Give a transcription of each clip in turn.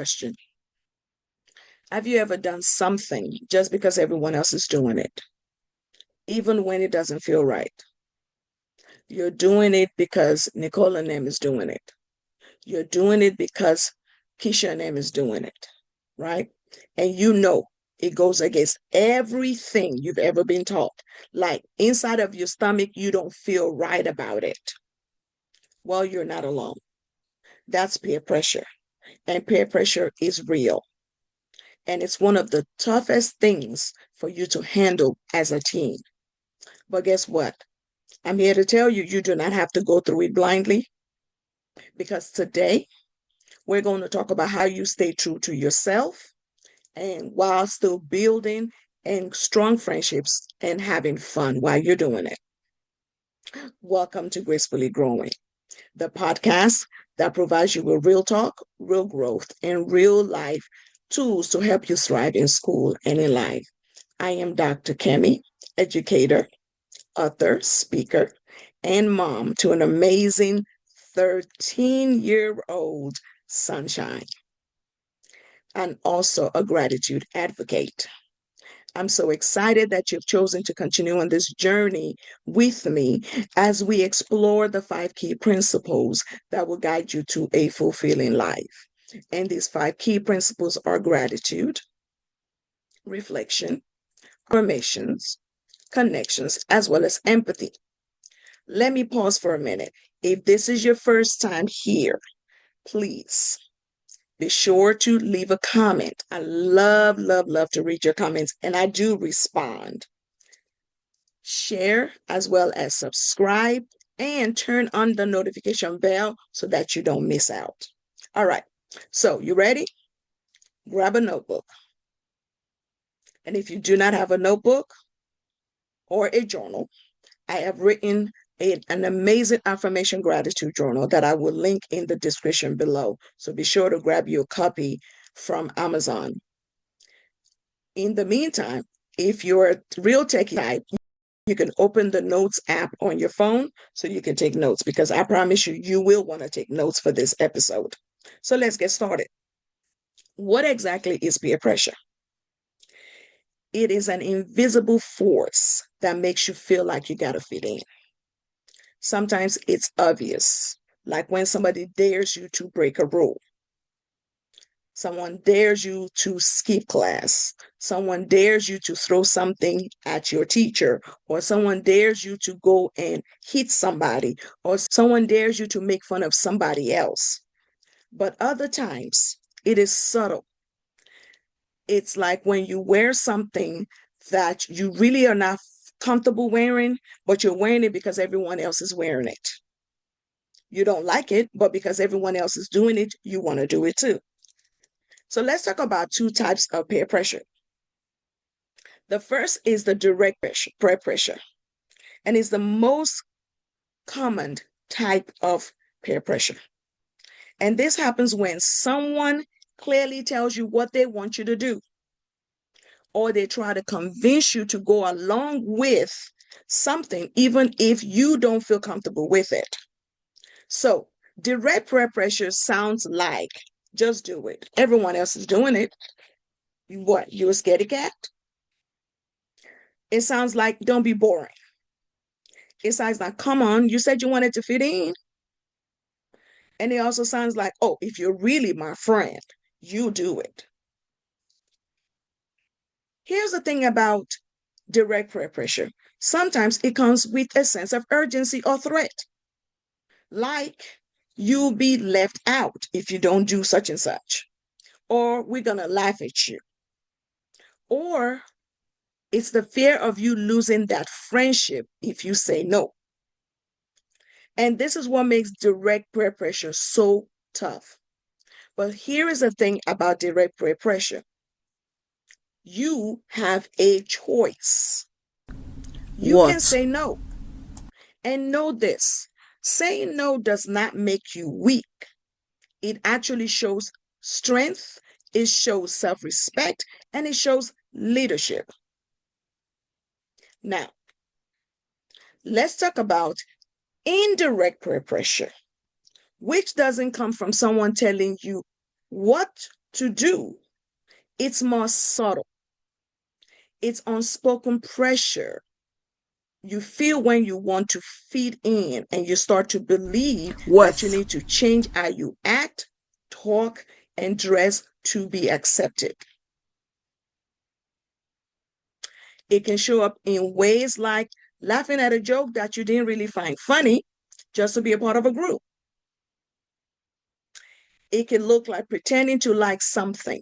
question. Have you ever done something just because everyone else is doing it, even when it doesn't feel right? You're doing it because Nicole and them is doing it. You're doing it because Keisha and them is doing it, right? And you know it goes against everything you've ever been taught. Like inside of your stomach, you don't feel right about it. Well, you're not alone. That's peer pressure. And peer pressure is real. And it's one of the toughest things for you to handle as a teen. But guess what? I'm here to tell you, you do not have to go through it blindly, because today we're going to talk about how you stay true to yourself and while still building and strong friendships and having fun while you're doing it. Welcome to Gracefully Growing, the podcast that provides you with real talk, real growth, and real life tools to help you thrive in school and in life. I am Dr. Kemi, educator, author, speaker, and mom to an amazing 13-year-old sunshine, and also a gratitude advocate. I'm so excited that you've chosen to continue on this journey with me as we explore the 5 key principles that will guide you to a fulfilling life. And these 5 key principles are gratitude, reflection, affirmations, connections, as well as empathy. Let me pause for a minute. If this is your first time here, please be sure to leave a comment. I love, love, love to read your comments, and I do respond. Share as well as subscribe and turn on the notification bell so that you don't miss out. All right, so you ready? Grab a notebook. And if you do not have a notebook or a journal, I have written an amazing affirmation gratitude journal that I will link in the description below. So be sure to grab your copy from Amazon. In the meantime, if you're a real techie type, you can open the notes app on your phone so you can take notes, because I promise you, you will want to take notes for this episode. So let's get started. What exactly is peer pressure? It is an invisible force that makes you feel like you got to fit in. Sometimes it's obvious, like when somebody dares you to break a rule. Someone dares you to skip class. Someone dares you to throw something at your teacher, or someone dares you to go and hit somebody, or someone dares you to make fun of somebody else. But other times, it is subtle. It's like when you wear something that you really are not comfortable wearing, but you're wearing it because everyone else is wearing it. You don't like it, but because everyone else is doing it, you want to do it too. So let's talk about 2 types of peer pressure. The first is the direct peer pressure, and is the most common type of peer pressure. And this happens when someone clearly tells you what they want you to do, or they try to convince you to go along with something, even if you don't feel comfortable with it. So direct peer pressure sounds like, just do it. Everyone else is doing it. What, you're a scaredy cat? It sounds like, don't be boring. It sounds like, come on, you said you wanted to fit in. And it also sounds like, oh, if you're really my friend, you do it. Here's the thing about direct peer pressure. Sometimes it comes with a sense of urgency or threat. Like, you'll be left out if you don't do such and such. Or we're going to laugh at you. Or it's the fear of you losing that friendship if you say no. And this is what makes direct peer pressure so tough. But here is the thing about direct peer pressure. You have a choice. You can say no. And know this, saying no does not make you weak. It actually shows strength, it shows self-respect, and it shows leadership. Now, let's talk about indirect peer pressure, which doesn't come from someone telling you what to do. It's more subtle. It's unspoken pressure you feel when you want to fit in and you start to believe that you Worth. need to change how you act, talk, and dress to be accepted. It can show up in ways like laughing at a joke that you didn't really find funny just to be a part of a group. It can look like pretending to like something,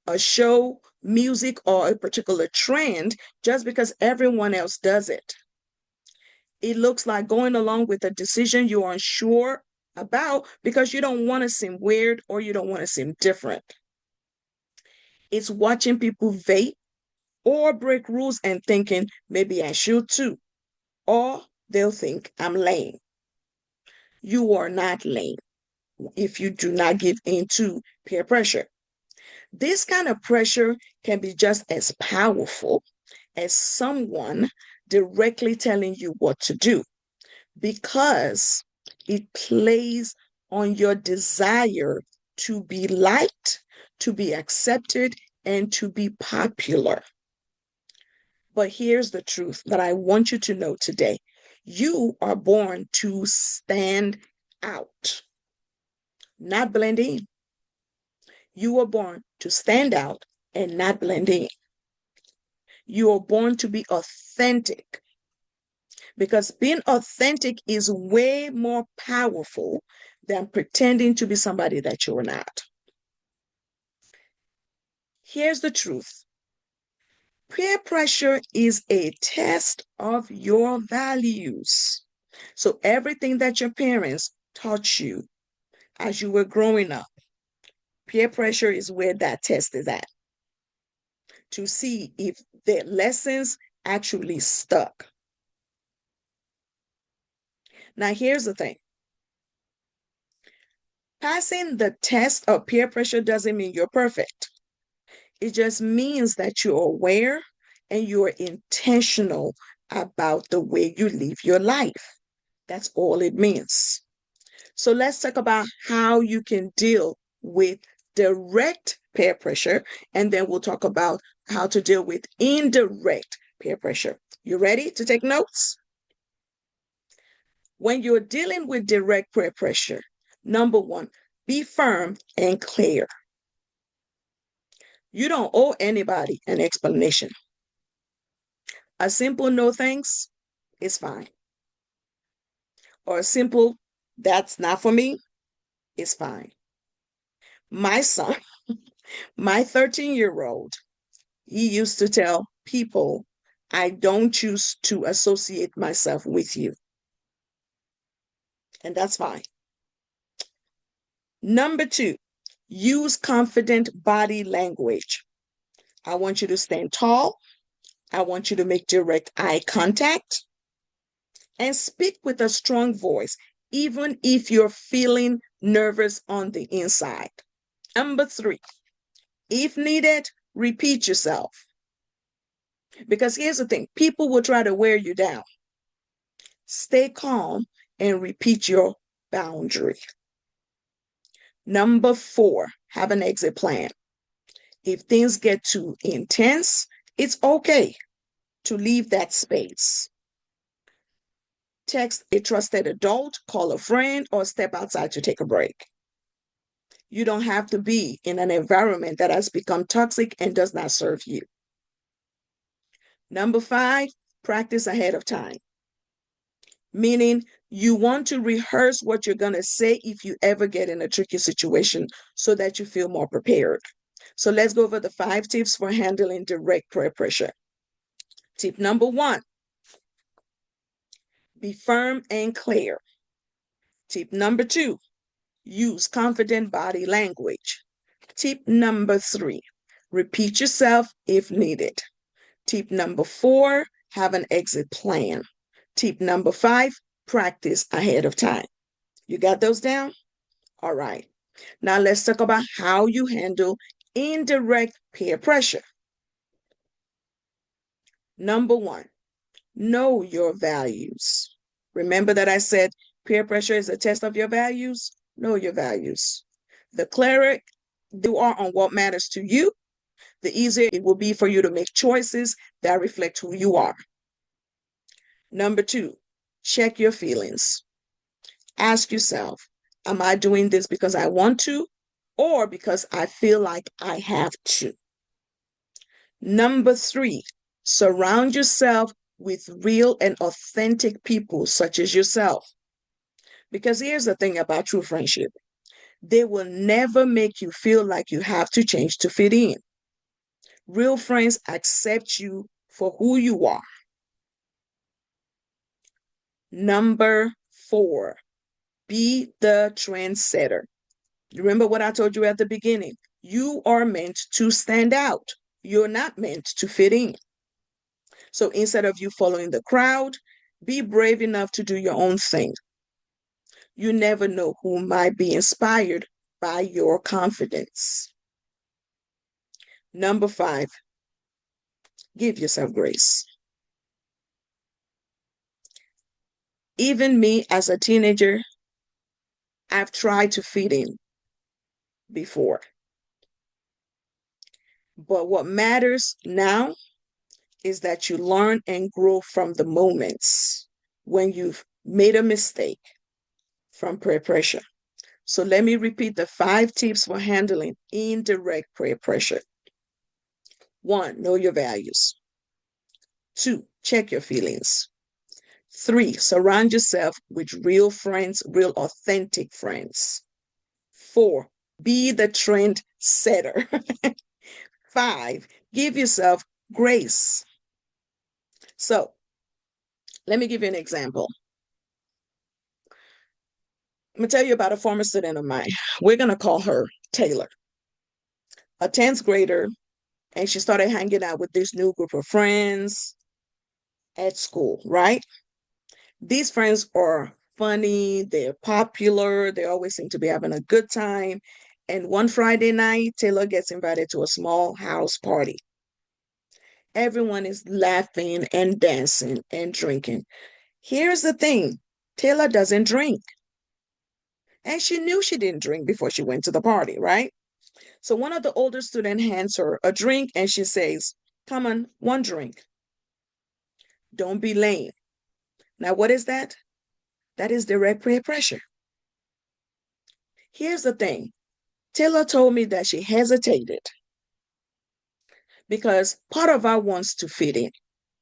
a show, music, or a particular trend just because everyone else does it. It looks like going along with a decision you're unsure about because you don't want to seem weird or you don't want to seem different. It's watching people vape or break rules and thinking maybe I should too, or they'll think I'm lame. You are not lame if you do not give in to peer pressure. This kind of pressure can be just as powerful as someone directly telling you what to do because it plays on your desire to be liked, to be accepted, and to be popular. But here's the truth that I want you to know today. You are born to stand out, not blend in. You were born to stand out and not blend in. You are born to be authentic because being authentic is way more powerful than pretending to be somebody that you're not. Here's the truth. Peer pressure is a test of your values. So everything that your parents taught you as you were growing up, peer pressure is where that test is at to see if the lessons actually stuck. Now, here's the thing. Passing the test of peer pressure doesn't mean you're perfect. It just means that you're aware and you're intentional about the way you live your life. That's all it means. So let's talk about how you can deal with direct peer pressure, and then we'll talk about how to deal with indirect peer pressure. You ready to take notes? When you're dealing with direct peer pressure, number one, be firm and clear. You don't owe anybody an explanation. A simple no thanks is fine. Or a simple that's not for me is fine. My son, my 13-year-old, he used to tell people, I don't choose to associate myself with you. And that's fine. Number two, use confident body language. I want you to stand tall. I want you to make direct eye contact and speak with a strong voice, even if you're feeling nervous on the inside. Number three, if needed, repeat yourself. Because here's the thing, people will try to wear you down. Stay calm and repeat your boundary. Number four, have an exit plan. If things get too intense, it's okay to leave that space. Text a trusted adult, call a friend, or step outside to take a break. You don't have to be in an environment that has become toxic and does not serve you. Number five, practice ahead of time. Meaning you want to rehearse what you're going to say if you ever get in a tricky situation so that you feel more prepared. So let's go over the 5 tips for handling direct peer pressure. Tip number 1, be firm and clear. Tip number 2, use confident body language. Tip number 3, repeat yourself if needed. Tip number 4, have an exit plan. Tip number 5, practice ahead of time. You got those down? All right. Now let's talk about how you handle indirect peer pressure. Number 1, know your values. Remember that I said peer pressure is a test of your values? Know your values. The clearer you are on what matters to you, the easier it will be for you to make choices that reflect who you are. Number 2, check your feelings. Ask yourself, am I doing this because I want to or because I feel like I have to? Number 3, surround yourself with real and authentic people such as yourself. Because here's the thing about true friendship, they will never make you feel like you have to change to fit in. Real friends accept you for who you are. Number 4, be the trendsetter. Remember what I told you at the beginning? You are meant to stand out. You're not meant to fit in. So instead of you following the crowd, be brave enough to do your own thing. You never know who might be inspired by your confidence. Number 5, give yourself grace. Even me as a teenager, I've tried to fit in before. But what matters now is that you learn and grow from the moments when you've made a mistake from peer pressure. So let me repeat the 5 tips for handling indirect peer pressure. 1, know your values. 2, check your feelings. 3, surround yourself with real friends, real authentic friends. 4, be the trend setter. 5, give yourself grace. So let me give you an example. I'm going to tell you about a former student of mine. We're going to call her Taylor, a 10th grader, and she started hanging out with this new group of friends at school, right? These friends are funny, they're popular, they always seem to be having a good time. And one Friday night, Taylor gets invited to a small house party. Everyone is laughing and dancing and drinking. Here's the thing, Taylor doesn't drink. And she knew she didn't drink before she went to the party, right? So one of the older students hands her a drink and she says, come on, one drink. Don't be lame. Now, what is that? That is direct peer pressure. Here's the thing. Taylor told me that she hesitated because part of her wants to fit in,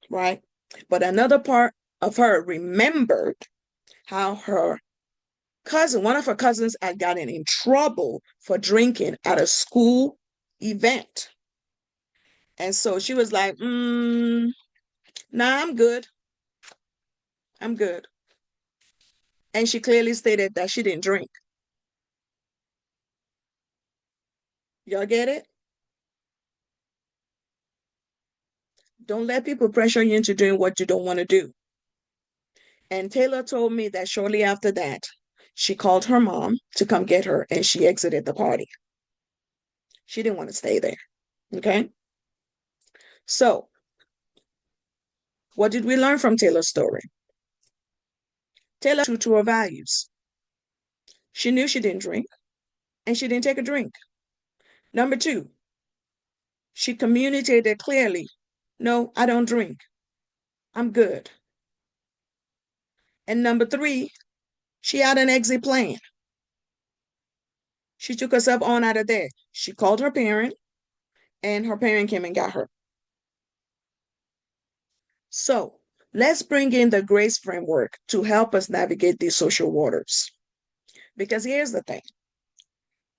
right? But another part of her remembered how her cousin, one of her cousins, had gotten in trouble for drinking at a school event. And so she was like, nah, I'm good. I'm good. And she clearly stated that she didn't drink. Y'all get it? Don't let people pressure you into doing what you don't want to do. And Taylor told me that shortly after that, she called her mom to come get her and she exited the party. She didn't want to stay there. Okay. So, what did we learn from Taylor's story? Taylor was true to her values. She knew she didn't drink and she didn't take a drink. Number 2, she communicated clearly, no, I don't drink. I'm good. And number 3, she had an exit plan. She took herself on out of there. She called her parent and her parent came and got her. So let's bring in the grace framework to help us navigate these social waters. Because here's the thing,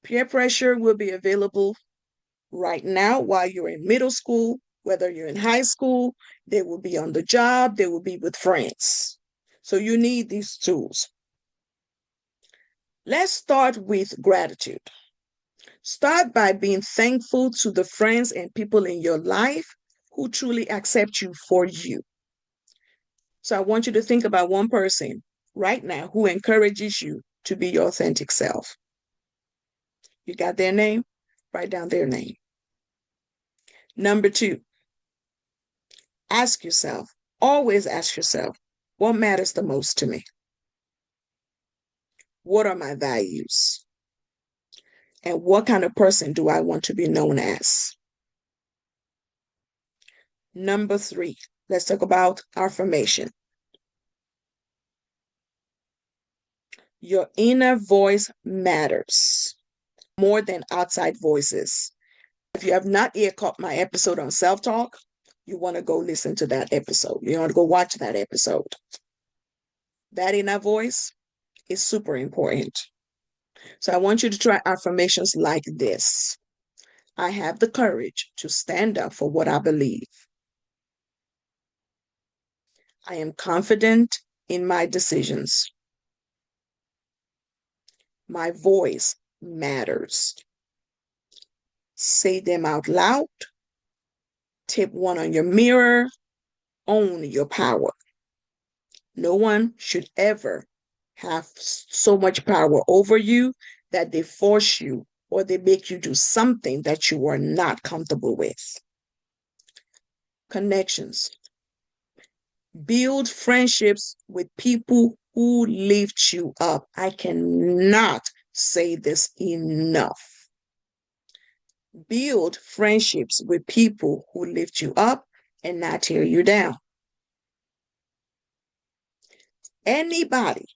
peer pressure will be available right now while you're in middle school, whether you're in high school, they will be on the job, they will be with friends. So you need these tools. Let's start with gratitude. Start by being thankful to the friends and people in your life who truly accept you for you. So I want you to think about one person right now who encourages you to be your authentic self. You got their name? Write down their name. Number 2, ask yourself, always ask yourself, what matters the most to me? What are my values? And what kind of person do I want to be known as? Number 3, let's talk about affirmation. Your inner voice matters more than outside voices. If you have not yet caught my episode on self-talk, you want to go listen to that episode. You want to go watch that episode. That inner voice is super important. So I want you to try affirmations like this. I have the courage to stand up for what I believe. I am confident in my decisions. My voice matters. Say them out loud. Tip one on your mirror. Own your power. No one should ever have so much power over you that they force you or they make you do something that you are not comfortable with. Connections. Build friendships with people who lift you up. I cannot say this enough. Build friendships with people who lift you up and not tear you down. Anybody,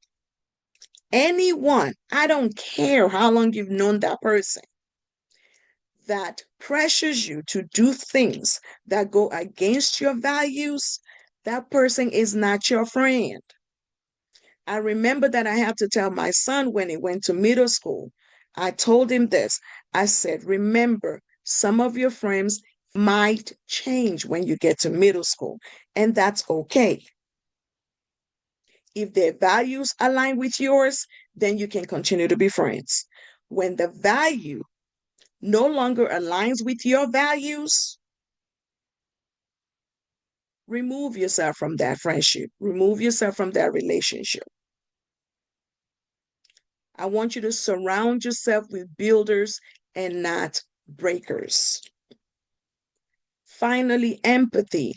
anyone, I don't care how long you've known that person, that pressures you to do things that go against your values, that person is not your friend. I remember that I had to tell my son when he went to middle school. I told him this. I said, remember, some of your friends might change when you get to middle school, and that's okay. If their values align with yours, then you can continue to be friends. When the value no longer aligns with your values, remove yourself from that friendship, remove yourself from that relationship. I want you to surround yourself with builders and not breakers. Finally, empathy.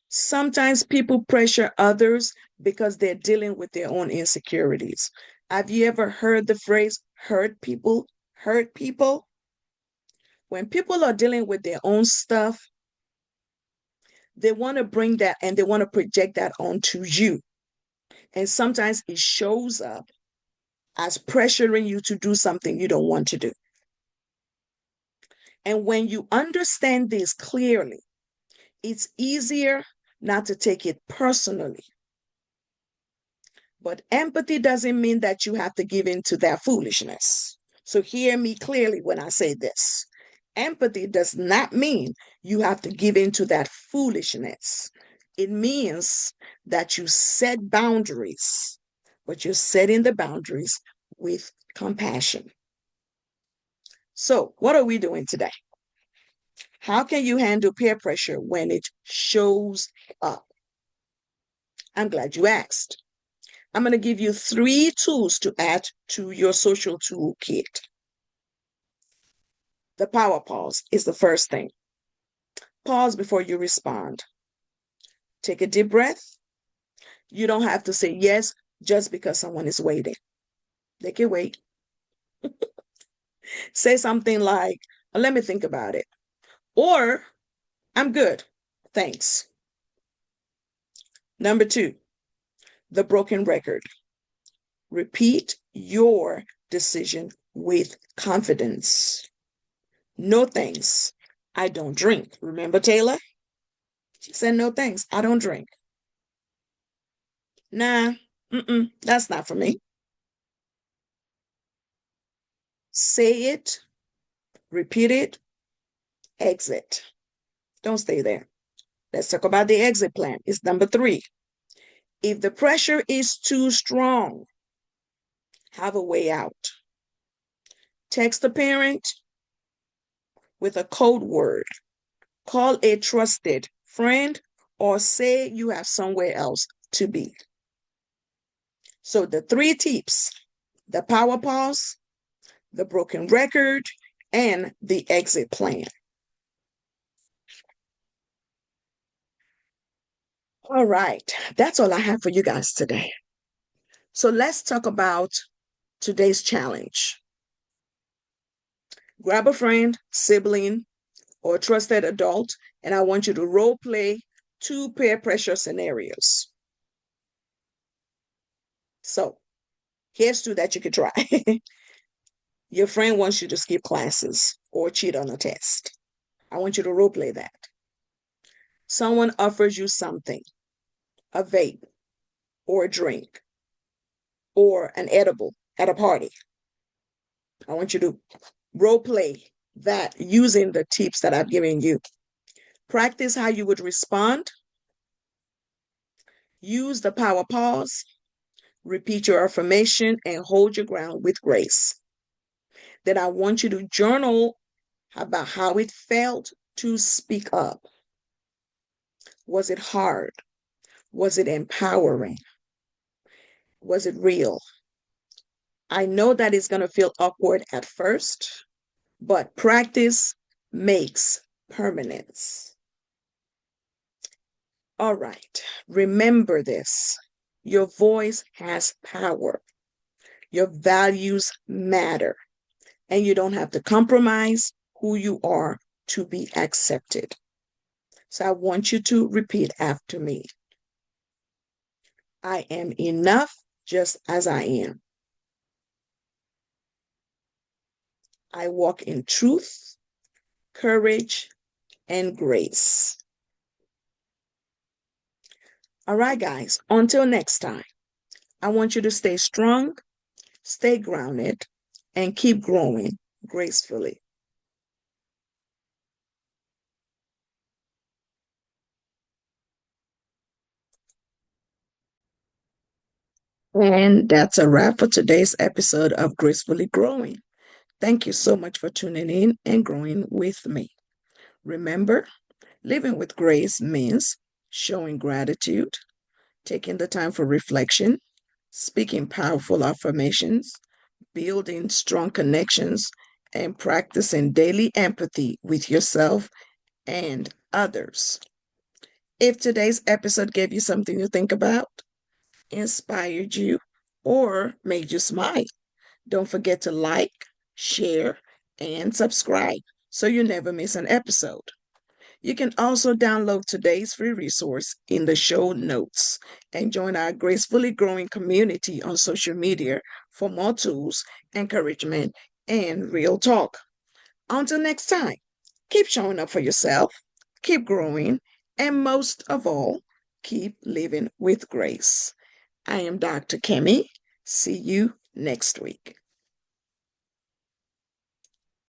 Sometimes people pressure others because they're dealing with their own insecurities. Have you ever heard the phrase hurt people hurt people? When people are dealing with their own stuff, they want to bring that and they want to project that onto you. And sometimes it shows up as pressuring you to do something you don't want to do. And when you understand this clearly, it's easier not to take it personally. But empathy doesn't mean that you have to give in to that foolishness. So hear me clearly when I say this. Empathy does not mean you have to give in to that foolishness. It means that you set boundaries, but you're setting the boundaries with compassion. So, what are we doing today? How can you handle peer pressure when it shows up? I'm glad you asked. I'm going to give you 3 tools to add to your social toolkit. The power pause is the first thing. Pause before you respond. Take a deep breath. You don't have to say yes just because someone is waiting. They can wait. Say something like, let me think about it. Or, I'm good. Thanks. Number 2, the broken record. Repeat your decision with confidence. No thanks. I don't drink. Remember Taylor? She said, no thanks. I don't drink. Nah, that's not for me. Say it, repeat it, exit. Don't stay there. Let's talk about the exit plan. It's number 3. If the pressure is too strong, have a way out. Text a parent with a code word. Call a trusted friend or say you have somewhere else to be. So the 3 tips, the power pause, the broken record, and the exit plan. All right, that's all I have for you guys today. So let's talk about today's challenge. Grab a friend, sibling, or trusted adult, and I want you to role play two peer pressure scenarios. So here's two that you could try. Your friend wants you to skip classes or cheat on a test. I want you to role play that. Someone offers you something, a vape or a drink or an edible at a party. I want you to role play that using the tips that I've given you. Practice how you would respond. Use the power pause. Repeat your affirmation and hold your ground with grace. Then I want you to journal about how it felt to speak up. Was it hard? Was it empowering? Was it real? I know that it's going to feel awkward at first, but practice makes permanence. All right, remember this. Your voice has power. Your values matter, and you don't have to compromise who you are to be accepted. So I want you to repeat after me. I am enough just as I am. I walk in truth, courage, and grace. All right, guys, until next time, I want you to stay strong, stay grounded, and keep growing gracefully. And that's a wrap for today's episode of Gracefully Growing. Thank you so much for tuning in and growing with me. Remember, living with grace means showing gratitude, taking the time for reflection, speaking powerful affirmations, building strong connections, and practicing daily empathy with yourself and others. If today's episode gave you something to think about, inspired you, or made you smile, don't forget to like, share, and subscribe so you never miss an episode. You can also download today's free resource in the show notes and join our gracefully growing community on social media for more tools, encouragement, and real talk. Until next time, keep showing up for yourself, keep growing, and most of all, keep living with grace. I am Dr. Kemi. See you next week.